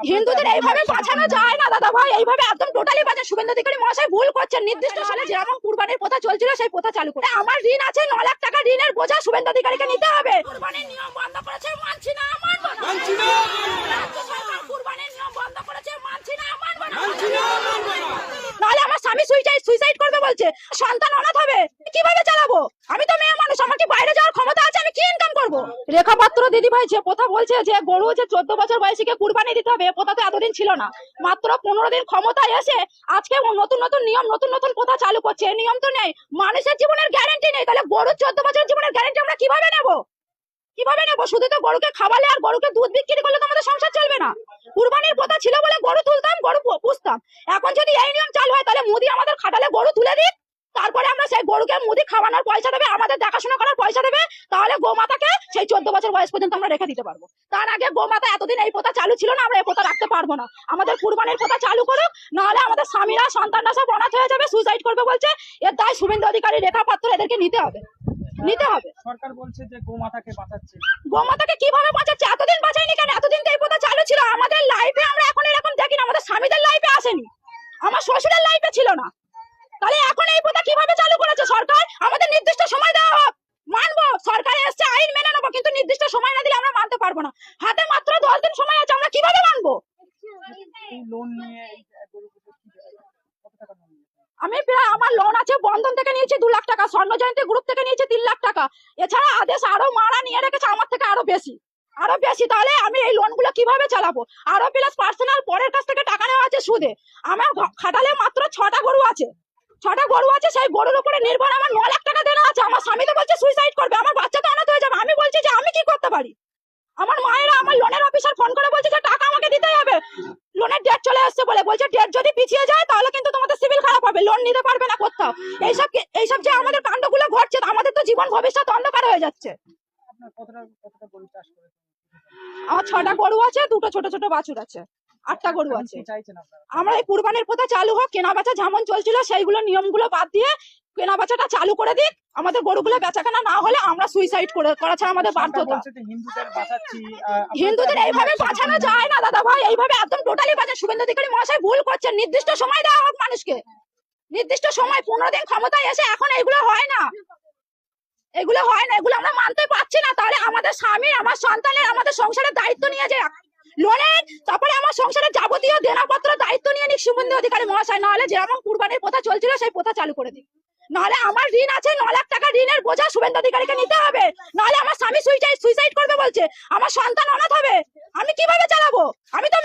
হিন্দুদের এইভাবে বাঁচানো যায় না দাদা ভাই, এইভাবে একদম টোটালি বাঁচা। শুভেন্দু অধিকারী মহাশয় ভুল করছেন। নির্দিষ্ট সালে যেরকম কুরবানির প্রথা চলছিল সেই প্রথা চালু করে। আমার ঋণ আছে 9 লাখ টাকা, ঋণের বোঝা শুভেন্দু অধিকারীকে নিতে হবে। কুরবানির নিয়ম বন্ধ করেছে, মানছি না, মানব না। মানছি না। রাজ্য সরকার কুরবানির নিয়ম বন্ধ করেছে, মানছি না, মানব না। মানছি না, মানব না। নাহলে আমার স্বামী সুইসাইড করবে বলছে, সন্তান অনাথ হবে, কিভাবে চালাবো? আমি তো মেয়ে মানুষ, আমার কি বাইরে যাওয়ার ক্ষমতা আছে? আমি কি ইনকাম করব? রেখা পাত্র দিদি ভাই যে কথা বলছে যে গরু যে 14 বছর বয়সীকে কুরবানি দিতে হবে, প্রথা তো এতদিন ছিল না। মাত্র 15 দিন ক্ষমতায় এসে আজকে নতুন নতুন নিয়ম, নতুন নতুন প্রথা চালু করছে। এই নিয়ম তো নেই, মানুষের জীবনের গ্যারান্টি নেই। তাহলে গরুর 14 বছরের জীবনের গ্যারান্টি আমরা কিভাবে নেব? কিভাবে নেবো? শুধু তো গরুকে খাওয়ালে আর গরুকে দুধ বিক্রি করলে তো আমাদের সংসার চলবে না। কুরবানির প্রথা ছিল বলে গরু তুলতাম, গরু পুষতাম। এখন যদি এই নিয়ম চালু হয় তাহলে মোদি আমাদের খাটালে গরু তুলে দিক, তারপরে আমরা সেই গরুকে মোদি খাওয়ানোর পয়সা দেবে, আমাদের দেখাশোনা করার পয়সা দেবে। তাহলে গোমাতাকে সেই 14 বছর বয়স পর্যন্ত আমরা রেখে দিতে পারবো। তার আগে গোমাতা এতদিন এই প্রথা চালু ছিল না, আমরা এই প্রথা রাখতে পারবো না। আমাদের কুরবানির প্রথা চালু করুক, নাহলে আমাদের স্বামীরা সন্তানরা সব অনাথ হয়ে যাবে, সুইসাইড করবে বলছে। এর দায় শুভেন্দু অধিকারী, রেখা পাত্র, এদেরকে নিতে হবে, নিতে হবে। সরকার বলছে যে গোমাতাকে বাঁচাচ্ছে। গোমাতাকে কিভাবে বাঁচাচ্ছে? এতদিন বাঁচায়নি কেন? এতদিন তো এই প্রথা চালু ছিল। আমাদের লাইফে আমরা এখন এরকম দেখি না, আমাদের স্বামীদের লাইফে আসেনি, আমার শ্বশুরের লাইফে ছিল না। তাহলে এখন এই প্রথা কিভাবে চালু করেছে সরকার? আমাদের নির্দিষ্ট সময় দেওয়া হোক, মানবো। সরকার এসছে, আইন মেনে নেবো, কিন্তু নির্দিষ্ট সময় না দিলে আমরা মানতে পারবো না। হাতে মাত্র 10 দিন সময় আছে, আমরা কিভাবে মানবো? এই লোন নিয়ে এই গরু পুজো কত টাকা লোন নিয়েছে? আমি প্রায়, আমার লোন আছে, বন্ধন থেকে নিয়েছি 2 লাখ টাকা, স্বর্ণ জয়ন্তী গ্রুপ থেকে নিয়েছি 3 লাখ টাকা। এছাড়া আদেশ আরো মারা নিয়ে রেখেছে আমার থেকে আরো বেশি, আরো বেশি। তাহলে আমি এই লোন গুলো কিভাবে চালাবো? আরো প্লাস পার্সোনাল পরের কাছ থেকে টাকা নেওয়া আছে সুদে। আমার খাটালে মাত্র 6টা গরু আছে, 6টা গরু আছে, সেই গরুর উপরে নির্ভর আমার 9 লাখ টাকা দেনা আছে। আমার স্বামী তো বলছে সুইসাইড করবে, আমার বাচ্চা তো অনাথ হয়ে যাবে। আমি বলছি যে আমি কি করতে পারি? আমার মায়েরা, আমার লোনের অফিসার ফোন করে বলছে যে টাকা আমাকে দিতেই হবে, লোনের ডেট চলে আসছে বলে। বলছে ডেট যদি পিছিয়ে যায় তাহলে কিন্তু তোমাদের সিভিল খারাপ হবে, লোন নিতে পারবে না কোথাও। এইসব যে আমাদের কাণ্ডগুলো ঘটছে, আমাদের তো জীবন ভবিষ্যৎ অন্ধকার হয়ে যাচ্ছে। আপনার কতটা গরু চাষ করেছেন? আমার 6টা গরু আছে, 2টো ছোট ছোট বাছুর আছে, 8টা গরু এখন আছে। কি চাইছেন আপনারা? আমরা এই কুরবানির প্রথা চালু হোক, কেনা বেচা যেমন চলছিল সেইগুলো নিয়মগুলো বাদ দিয়ে কেনা বেচাটা চালু করে দিক। আমাদের গরুগুলো বেচাকেনা না হলে আমরা সুইসাইড করা ছাড়া আমাদের সরকার বাধ্যতা। বলছে যে হিন্দুদের বাঁচাচ্ছি। হিন্দুদের এইভাবে বাঁচানো যায় না দাদা ভাই, এইভাবে একদম টোটালি বাঁচা। শুভেন্দু অধিকারী মহাশয় ভুল করছেন। নির্দিষ্ট সময় দেওয়া হোক মানুষকে, নির্দিষ্ট সময়। 15 দিন ক্ষমতায় এসে এখন এগুলো হয় না, এগুলো হয় না, এগুলো আমরা মানতে পারছি না। তাহলে আমাদের স্বামী, আমার সন্তানের, আমাদের সংসারের দায়িত্ব নিয়ে যায় লোনের, তারপরে আমার সংসারের যাবতীয় দেনাপত্র দায়িত্ব নিয়ে নিক শুভেন্দু অধিকারী মহাশয়। নাহলে যেরকম কুরবানির প্রথা চলছিল সেই প্রথা চালু করে দিক। নাহলে আমার ঋণ আছে 9 লাখ টাকা, ঋণের বোঝা শুভেন্দু অধিকারীকে নিতে হবে। নাহলে আমার স্বামী সুইসাইড করবে বলছে, আমার সন্তান অনাথ হবে, আমি কিভাবে চালাবো? আমি তো